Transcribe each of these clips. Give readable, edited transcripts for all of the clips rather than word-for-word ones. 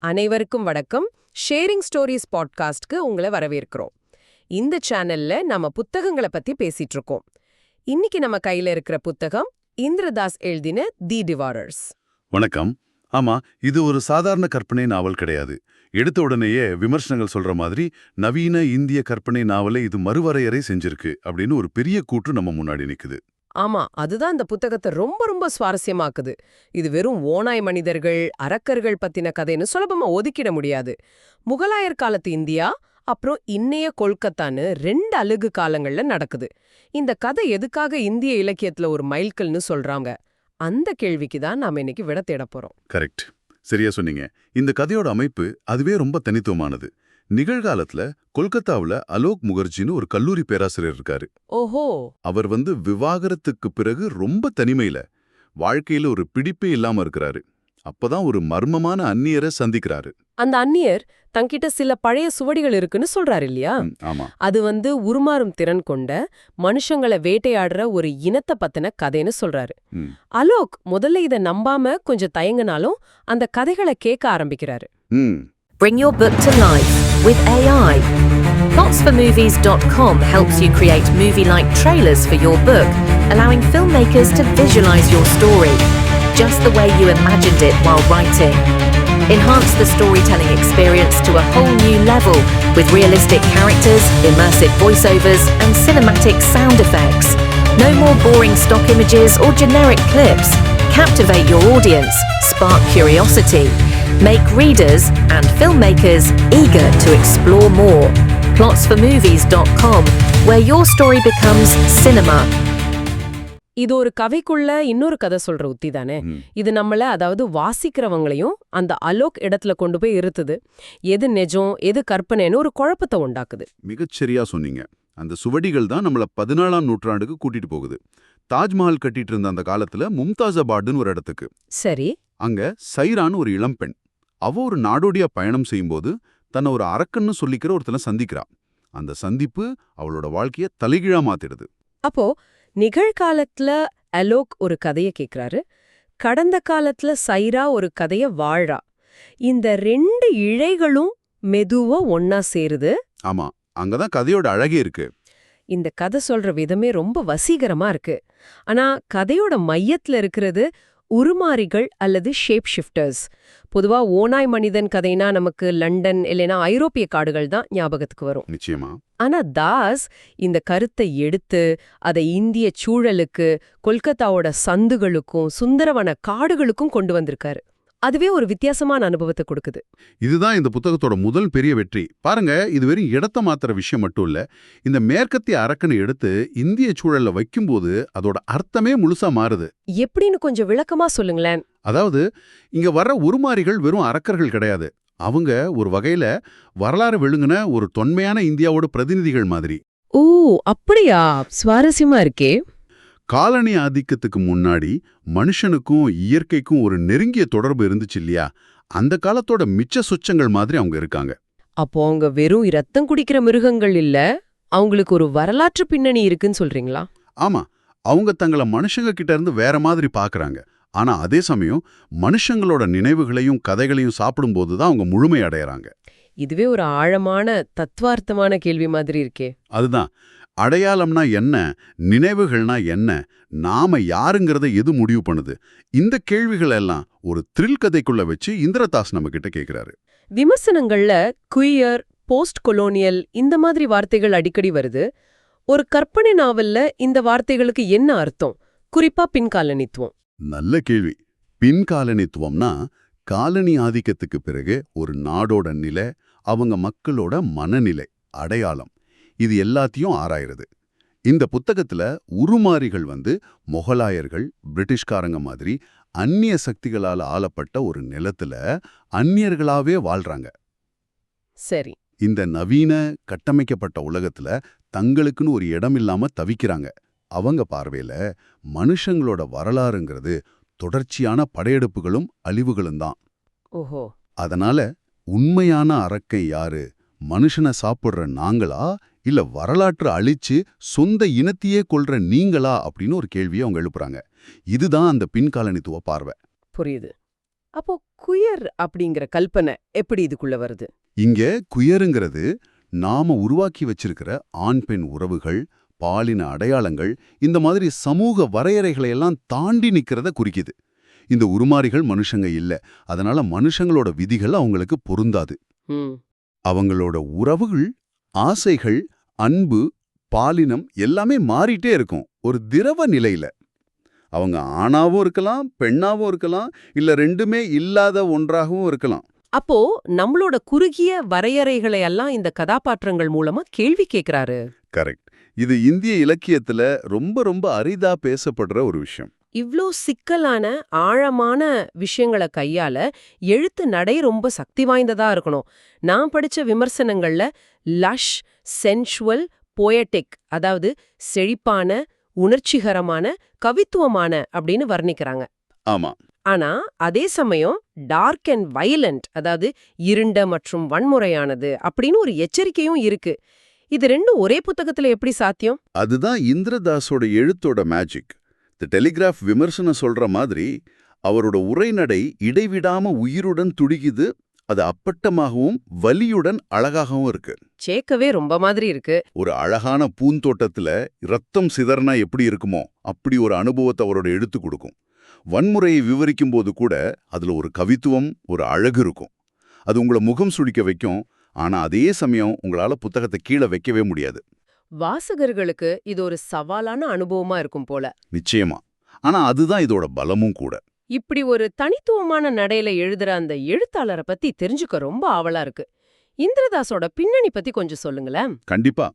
அனைவருக்கும் வணக்கம். Sharing stories பாட்காஸ்ட்க்கு உங்களை வரவேற்கிறோம். இந்த சேனல்ல நம்ம புத்தகங்களை பத்தி பேசிட்டு இருக்கோம். இன்னைக்கு நம்ம கையில இருக்கிற புத்தகம் இந்திரதாஸ் எழுதின தி டிவாரர்ஸ். வணக்கம். ஆமா, இது ஒரு சாதாரண கற்பனை நாவல் கிடையாது. எடுத்த உடனேயே விமர்சனங்கள் சொல்ற மாதிரி நவீன இந்திய கற்பனை நாவலை இது மறுவரையறை செஞ்சிருக்கு அப்படின்னு ஒரு பெரிய கூற்று நம்ம முன்னாடி நிக்குது. ஆமா, அதுதான் இந்த புத்தகத்தை ரொம்ப ரொம்ப சுவாரஸ்யமாக்குது. இது வெறும் ஓநாய் மனிதர்கள், அரக்கர்கள் பத்தின கதைன்னு சுலபமா ஒதுக்கிட முடியாது. முகலாயர் காலத்து இந்தியா அப்புறம் இன்னைய கொல்கத்தான்னு 2 அலகு காலங்கள்ல நடக்குது. இந்த கதை எதுக்காக இந்திய இலக்கியத்துல ஒரு மைல்கல்னு சொல்றாங்க? அந்த கேள்விக்கு தான் நாம இன்னைக்கு விட தேட போறோம். கரெக்ட், சரியா சொன்னீங்க. இந்த கதையோட அமைப்பு அதுவே ரொம்ப தனித்துவமானது. நிகழ்காலத்துல கொல்கத்தாவுல அலோக் முகர்ஜின்னு ஒரு கல்லூரி பேராசிரியர் இருக்காரு. ஓஹோ. அவர் விவாகரத்துக்கு பிறகு ரொம்ப தனிமையில, வாழ்க்கையில ஒரு பிடிப்பே இல்லாம இருக்கிறாரு. அப்பதான் ஒரு மர்மமான அந்நியரை சந்திக்கிறாரு. அந்த அந்நியர் தங்கிட்ட சில பழைய சுவடிகள் இருக்குன்னு சொல்றாரு இல்லையா? ஆமா. அது உருமாறும் திறன் கொண்ட மனுஷங்களை வேட்டையாடுற ஒரு இனத்தை பத்தின கதைன்னு சொல்றாரு. அலோக் முதல்ல இத நம்பாம கொஞ்சம் தயங்கினாலும் அந்த கதைகளை கேட்க ஆரம்பிக்கிறாரு. Bring your book to life with AI. Plotsformovies.com helps you create movie-like trailers for your book, allowing filmmakers to visualize your story just the way you imagined it while writing. Enhance the storytelling experience to a whole new level with realistic characters, immersive voiceovers, and cinematic sound effects. No more boring stock images or generic clips. Captivate your audience, spark curiosity, make readers and filmmakers eager to explore more. Plotsformovies.com, where your story becomes cinema. இது ஒரு கதைக்குள்ள இன்னொரு கதை சொல்ற உத்தி தானே. இது அதாவது வாசிக்கிறவங்களையும் அந்த அலோக் இடத்துல கொண்டு போய் இருத்துது. எது நிஜம் எது கற்பனைன்னு ஒரு குழப்பத்தை உண்டாக்குது. மிகச்சரியா சொன்னீங்க. அந்த சுவடிகள் தான் நம்மள 14ஆம் நூற்றாண்டுக்கு கூட்டிட்டு போகுது. தாஜ்மஹால் கட்டிட்டு இருந்த அந்த காலத்துல மும்தாஜாபாத்னு ஒரு இடத்துக்கு. சரி. அங்க சைரான்னு ஒரு இளம்பெண். அவ ஒரு நாடோடியா பயணம் செய்யும்போது தன்னை ஒரு அரக்கன்னு சொல்லிக்கிற ஒருத்தனை சந்திக்கிறா. அந்த சந்திப்பு அவளோட வாழ்க்கைய தலைகீழா மாத்திடுது. அப்போ நிகழ்காலத்துல அலோக் ஒரு கதைய கேக்குறாரு, கடந்த காலத்துல சைரா ஒரு கதைய வாழ்றா. இந்த 2 இழைகளும் மெதுவா ஒன்னா சேருது. ஆமா, அங்கதான் கதையோட அழகே இருக்கு. இந்த கதை சொல்ற விதமே ரொம்ப வசீகரமா இருக்கு. ஆனா கதையோட மையத்துல இருக்கிறது உருமாறிகள் அல்லது ஷேப் ஷிஃப்டர்ஸ். பொதுவா ஓநாய் மனிதன் கதைனா நமக்கு லண்டன் இல்லைனா ஐரோப்பிய காடுகள் தான் ஞாபகத்துக்கு வரும். நிச்சயமா. ஆனா தாஸ் இந்த கருத்தை எடுத்து அதை இந்திய சூழலுக்கு, கொல்கத்தாவோட சந்துகளுக்கும் சுந்தரவன காடுகளுக்கும் கொண்டு வந்திருக்காரு. அதுவே ஒரு வித்தியாசமான அனுபவத்தை கொடுக்குது. இதுதான் இந்த புத்தகத்தோட முதல் பெரிய வெற்றி. பாருங்க, இது வெறும் இடத்த மாத்திர விஷயம் மட்டும் இல்ல. இந்த மேற்கத்திய அரக்கனை எடுத்து இந்திய சூழல்ல வைக்கும்போது அதோட அர்த்தமே முழுசா மாறுது. எப்படின்னு கொஞ்சம் விளக்கமா சொல்லுங்களேன். அதாவது, இங்க வர்ற உருமாறிகள் வெறும் அரக்கர்கள் கிடையாது. அவங்க ஒரு வகையில வரலாறு விழுங்கின ஒரு தொன்மையான இந்தியாவோட பிரதிநிதிகள் மாதிரி. ஓ, அப்படியா? சுவாரஸ்யமா இருக்கே. காலனி ஆதிக்கத்துக்கு முன்னாடி மனுஷனுக்கும் இயற்கைக்கும் ஒரு நெருங்கிய தொடர்பு இருந்துச்சு இல்லையா? அந்த காலத்தோட மிச்ச சொச்சங்கள் மாதிரி அவங்க இருக்காங்க. அப்போ அவங்க வெறும் இரத்தம் குடிக்கிற மிருகங்கள் இல்ல, அவங்களுக்கு ஒரு வரலாற்று பின்னணி இருக்குன்னு சொல்றீங்களா? ஆமா, அவங்க தங்களை மனுஷங்க கிட்ட இருந்து வேற மாதிரி பாக்குறாங்க. ஆனா அதே சமயம் மனுஷங்களோட நினைவுகளையும் கதைகளையும் சாப்பிடும்போது தான் அவங்க முழுமை அடையறாங்க. இதுவே ஒரு ஆழமான தத்துவார்த்தமான கேள்வி மாதிரி இருக்கே. அதுதான், அடையாளம்னா என்ன, நினைவுகள்னா என்ன, நாம யாருங்கிறத எது முடிவு பண்ணுது? இந்த கேள்விகள் எல்லாம் ஒரு த்ரில் கதைக்குள்ள வச்சு இந்திரதாஸ் நம்ம கிட்ட கேக்குறாரு. விமர்சனங்கள்ல குயர், போஸ்ட் கொலோனியல் இந்த மாதிரி வார்த்தைகள் அடிக்கடி வருது. ஒரு கற்பனை நாவல்ல இந்த வார்த்தைகளுக்கு என்ன அர்த்தம்? குறிப்பா பின்காலனித்துவம். நல்ல கேள்வி. பின்காலனித்துவம்னா காலனி ஆதிக்கத்துக்கு பிறகு ஒரு நாடோட நிலை, அவங்க மக்களோட மனநிலை, அடையாளம், இது எல்லாத்தையும் ஆராயிறது. இந்த புத்தகத்துல உருமாறிகள் மொகலாயர்கள், பிரிட்டிஷ்காரங்க மாதிரி அந்நிய சக்திகளால் ஆளப்பட்ட ஒரு நிலத்துல அந்நியர்களாவே வாழ்றாங்க. சரி. இந்த நவீன கட்டமைக்கப்பட்ட உலகத்துல தங்களுக்குன்னு ஒரு இடம் இல்லாம தவிக்கிறாங்க. அவங்க பார்வையில மனுஷங்களோட வரலாறுங்கிறது தொடர்ச்சியான படையெடுப்புகளும் அழிவுகளும் தான். ஓஹோ. அதனால உண்மையான அரக்கன் யாரு? மனுஷனை சாப்பிடுற நாங்களா, இல்ல வரலாற்று அழிச்சு சொந்த இனத்தையே கொல்ற நீங்களா அப்படின்னு ஒரு கேள்வியை அவங்க எழுப்புறாங்க. இதுதான் அந்த பின்காலனித்துவ பார்வை. புரியுது. அப்போ குயர் அப்படிங்கிற கல்பனை எப்படி இதுக்குள்ள வருது? இங்க குயருங்கிறது நாம உருவாக்கி வச்சிருக்கிற ஆண் பெண் உறவுகள், பாலின அடையாளங்கள், இந்த மாதிரி சமூக வரையறைகளை எல்லாம் தாண்டி நிக்கிறத குறிக்குது. இந்த உருமாறிகள் மனுஷங்க இல்ல, அதனால மனுஷங்களோட விதிகள் அவங்களுக்கு பொருந்தாது. ம். அவங்களோட உறவுகள், ஆசைகள், அன்பு, பாலினம் எல்லாமே மாறிட்டே இருக்கும் ஒரு திரவ நிலையில. அவங்க ஆணாவும் இருக்கலாம், பெண்ணாவும் இருக்கலாம், இல்ல ரெண்டுமே இல்லாத ஒன்றாகவும் இருக்கலாம். அப்போ நம்மளோட குறுகிய வரையறைகளை எல்லாம் இந்த கதாபாத்திரங்கள் மூலமா கேள்வி கேக்குறாரு. கரெக்ட். இது இந்திய இலக்கியத்துல ரொம்ப ரொம்ப அரிதா பேசப்படுற ஒரு விஷயம். இவ்ளோ சிக்கலான ஆழமான விஷயங்களை கையால எழுத்து நடை ரொம்ப சக்தி வாய்ந்ததா இருக்கணும். நான் படிச்ச விமர்சனங்கள்ல லஷ், சென்சுவல், போயட்டிக், அதாவது செழிப்பான, உணர்ச்சிகரமான, கவித்துவமான அப்படின்னு வர்ணிக்கிறாங்க. ஆமா, ஆனா அதே சமயம் டார்க் அண்ட் வயலண்ட், அதாவது இருண்ட மற்றும் வன்முறையானது அப்படின்னு ஒரு எச்சரிக்கையும் இருக்கு. இது ரெண்டும் ஒரே புத்தகத்துல எப்படி சாத்தியம்? அதுதான் இந்திரதாஸோட எழுத்தோட மேஜிக். தி டெலிகிராஃப் விமர்சனம் சொல்ற மாதிரி அவரோட உரைநடை இடைவிடாம உயிருடன் துடிக்குது. அது அப்பட்டமாகவும் வலியுடன் அழகாகவும் இருக்கு. கேட்கவே ரொம்ப மாதிரி இருக்கு. ஒரு அழகான பூந்தோட்டத்துல ரத்தம் சிதறனா எப்படி இருக்குமோ அப்படி ஒரு அனுபவத்தை அவரோட எழுத்து கொடுக்கும். வன்முறையை விவரிக்கும் போது கூட அதுல ஒரு கவித்துவம், ஒரு அழகு இருக்கும். அது உங்களை முகம் சுளிக்க வைக்கும். ஆனா அதே சமயம் உங்களால புத்தகத்தை கீழே வைக்கவே முடியாது. வாசகர்களுக்கு இது ஒரு சவாலான அனுபவமா இருக்கும் போல. நிச்சயமா. ஆனா அதுதான் இதோட பலமும் கூட. இப்படி ஒரு தனித்துவமான நடையில எழுதுற அந்த எழுத்தாளரை பத்தி தெரிஞ்சுக்க ரொம்ப ஆவலா இருக்கு. இந்திரதாஸோட பின்னணி பத்தி கொஞ்சம் சொல்லுங்களேன். கண்டிப்பா.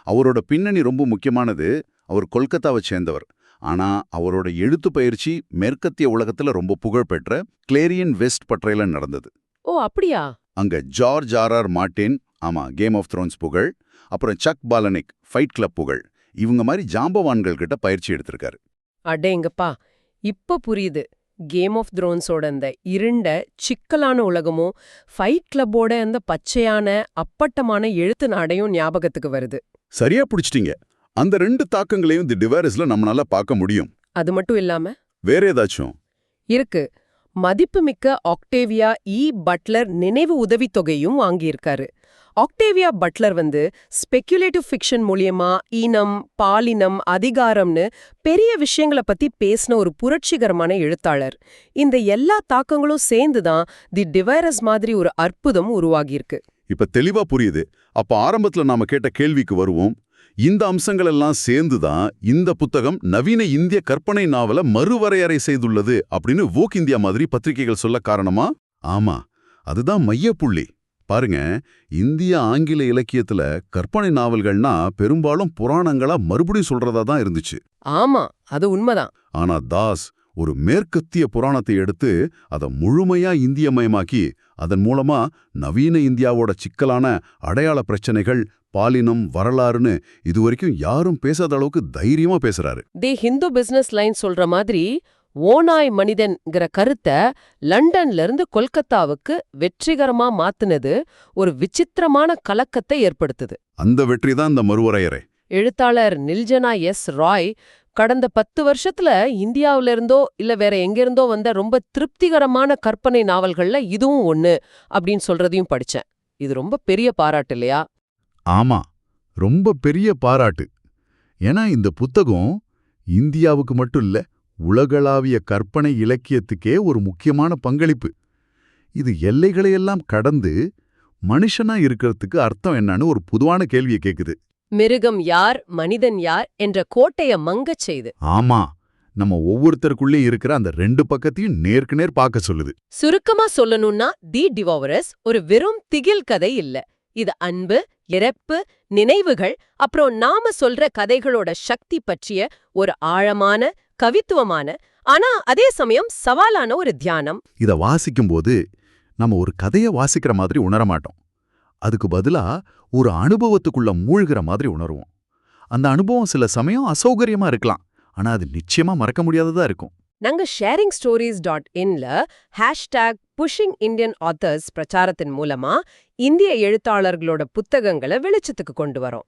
அவரோட பின்னணி ரொம்ப முக்கியமானது. அவர் கொல்கத்தாவை சேர்ந்தவர். ஆனா அவரோட எழுத்து பயிற்சி மேற்கத்திய உலகத்துல ரொம்ப புகழ்பெற்ற கிளேரியன் வெஸ்ட் பட்டறையில நடந்தது. ஓ அப்படியா? அங்க ஜார்ஜ் ஆர் மார்ட்டின், ஆமா, கேம் ஆஃப் த்ரோன்ஸ் புகழ், அப்புறம் சக் பாலனிக், ஃபைட் கிளப் புகழ், இவங்க மாதிரி ஜாம்பவான்கள் கிட்ட பயிற்சி எடுத்திருக்காரு. அடேங்கப்பா, இப்ப புரியுது. கேம் ஆஃப் த்ரோன்ஸோட அந்த இருண்ட சிக்கலான உலகமும் ஃபைட் கிளப்போட அந்த பச்சையான அப்பட்டமான எழுத்து நடையும் ஞாபகத்துக்கு வருது. சரியா பிடிச்சிட்டீங்க. அந்த ரெண்டு தாக்கங்களையும் தி டிவைரஸ்ல நம்மளால பார்க்க முடியும். அது மட்டும் இல்லாம வேற ஏதாச்சும் இருக்கு. மதிப்புமிக்க ஆக்டேவியா பட்லர் நினைவு உதவித்தொகையும் வாங்கியிருக்காரு. ஆக்டேவியா பட்லர் ஸ்பெக்குலேட்டிவ் ஃபிக்ஷன் மூலியமா ஈனம், பாலினம், அதிகாரம்னு பெரிய விஷயங்களை பத்தி பேசின ஒரு புரட்சிகரமான எழுத்தாளர். இந்த எல்லா தாக்கங்களும் சேர்ந்துதான் தி டிவைரஸ் மாதிரி ஒரு அற்புதம் உருவாகியிருக்கு. இப்ப தெளிவா புரியுது. அப்ப ஆரம்பத்துல நாம கேட்ட கேள்விக்கு வருவோம். இந்த அம்சங்கள் எல்லாம் சேர்ந்துதான் இந்த புத்தகம் நவீன இந்திய கற்பனை நாவல மறுவரையறை செய்துள்ளது அப்படின்னு வோக் இந்தியா மாதிரி பத்திரிகைகள் சொல்ல காரணமா? ஆமா, அதுதான் மையப்புள்ளி. பாருங்க, இந்திய ஆங்கில இலக்கியத்துல கற்பனை நாவல்கள்னா பெரும்பாலும் புராணங்களா மறுபடியும் சொல்றதா தான் இருந்துச்சு. ஆமா, அது உண்மைதான். ஆனா தாஸ் ஒரு மேற்கத்திய புராணத்தை எடுத்து அதை முழுமையா இந்தியமயமாக்கி அதன் மூலமா நவீன இந்தியாவோட சிக்கலான அடையாள பிரச்சனைகள், பாலினம், வரலாறுன்னு இதுவரைக்கும் யாரும் பேசாத அளவுக்கு தைரியமா பேசுறாரு. தி ஹிந்து பிசினஸ் லைன் சொல்ற மாதிரி ஓநாய் மனிதன்கிற கருத்தை லண்டன்ல இருந்து கொல்கத்தாவுக்கு வெற்றிகரமா மாத்துனது ஒரு விசித்திரமான கலக்கத்தை ஏற்படுத்துது. அந்த வெற்றி தான் இந்த மறுவரையறை. எழுத்தாளர் நில்ஜனா எஸ் ராய் கடந்த 10 வருஷத்துல இந்தியாவில இருந்தோ இல்ல வேற எங்கிருந்தோ வந்த ரொம்ப திருப்திகரமான கற்பனை நாவல்கள்ல இதுவும் ஒண்ணு அப்படின்னு சொல்றதையும் படிச்சேன். இது ரொம்ப பெரிய பாராட்டு இல்லையா? ஆமா, ரொம்ப பெரிய பாராட்டு. ஏன்னா இந்த புத்தகம் இந்தியாவுக்கு மட்டும் இல்ல, உலகளாவிய கற்பனை இலக்கியத்துக்கே ஒரு முக்கியமான பங்களிப்பு. இது எல்லைகளையெல்லாம் கடந்து மனுஷனா இருக்கிறதுக்கு அர்த்தம் என்னன்னு ஒரு பொதுவான கேள்வியை கேக்குது. மிருகம் யார், மனிதன் யார் என்ற கோட்டைய மங்கச் செய்து. ஆமா, நம்ம ஒவ்வொருத்தருக்குள்ளே இருக்கிற அந்த ரெண்டு பக்கத்தையும் நேருக்கு நேர் பார்க்க சொல்லுது. சுருக்கமா சொல்லணும்னா தி டிவைரஸ் ஒரு வெறும் திகில் கதை இல்ல. இது அன்பு, இறப்பு, நினைவுகள், அப்புறம் நாம சொல்ற கதைகளோட சக்தி பற்றிய ஒரு ஆழமான, கவித்துவமான, ஆனா அதே சமயம் சவாலான ஒரு தியானம். இத வாசிக்கும்போது நம்ம ஒரு கதையை வாசிக்கிற மாதிரி உணர மாட்டோம். அதுக்கு பதிலா ஒரு அனுபவத்துக்குள்ள மூழ்கிற மாதிரி உணருவோம். அந்த அனுபவம் சில சமயம் அசௌகரியமா இருக்கலாம், ஆனா அது நிச்சயமா மறக்க முடியாததா இருக்கும். நாங்க sharingstories.inல #pushingIndianAuthors பிரச்சாரத்தின் மூலமா இந்திய எழுத்தாளர்களோட புத்தகங்களை வெளிச்சத்துக்கு கொண்டு வரோம்.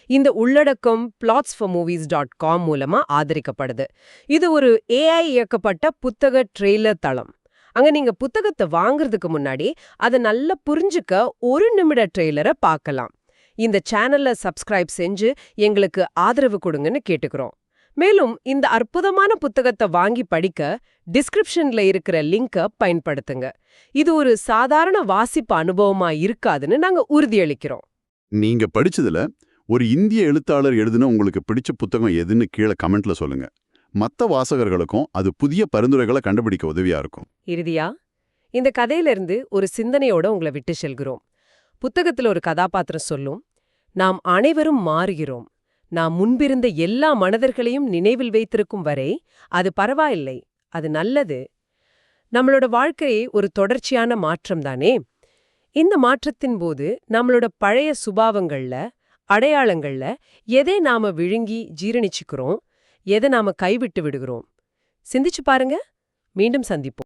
இந்த உள்ளடக்கம் plotsformovies.com மூலமா ஆதரிக்கப்படுது. இது ஒரு AI இயக்கப்பட்ட புத்தக ட்ரெய்லர் தளம். அங்க நீங்க புத்தகத்தை வாங்குறதுக்கு முன்னாடி அதை நல்லா புரிஞ்சுக்க 1 நிமிட ட்ரெய்லரை பார்க்கலாம். இந்த சேனல்ல சப்ஸ்கிரைப் செஞ்சு எங்களுக்கு ஆதரவு கொடுங்கன்னு கேட்டுக்கிறோம். மேலும் இந்த அற்புதமான புத்தகத்தை வாங்கி படிக்க டிஸ்கிரிப்ஷன்ல இருக்கிற லிங்கை பயன்படுத்துங்க. இது ஒரு சாதாரண வாசிப்பு அனுபவமா இருக்காதுன்னு நாங்க உறுதியளிக்கிறோம். நீங்க படிச்சதுல ஒரு இந்திய எழுத்தாளர் எழுதின உங்களுக்கு பிடிச்ச புத்தகம் எதுன்னு கீழே கமெண்ட்ல சொல்லுங்க. மத்த வாசகர்களுக்கும் அது புதிய பரிந்துரைகளை கண்டுபிடிக்க உதவியா இருக்கும். இறுதியா இந்த கதையிலிருந்து ஒரு சிந்தனையோட உங்களை விட்டு செல்கிறோம். புத்தகத்துல ஒரு கதாபாத்திரம் சொல்லும், நாம் அனைவரும் மாறுகிறோம். நாம் முன்பிருந்த எல்லா மனிதர்களையும் நினைவில் வைத்திருக்கும் வரை அது பரவாயில்லை, அது நல்லது. நம்மளோட வாழ்க்கை ஒரு தொடர்ச்சியான மாற்றம் தானே. இந்த மாற்றத்தின் போது நம்மளோட பழைய சுபாவங்கள்ல, அடையாளங்கள்ல எதை நாம விழுங்கி ஜீரணிச்சுக்கிறோம், எதை நாம கைவிட்டு விடுகிறோம். சிந்திச்சு பாருங்க. மீண்டும் சந்திப்போம்.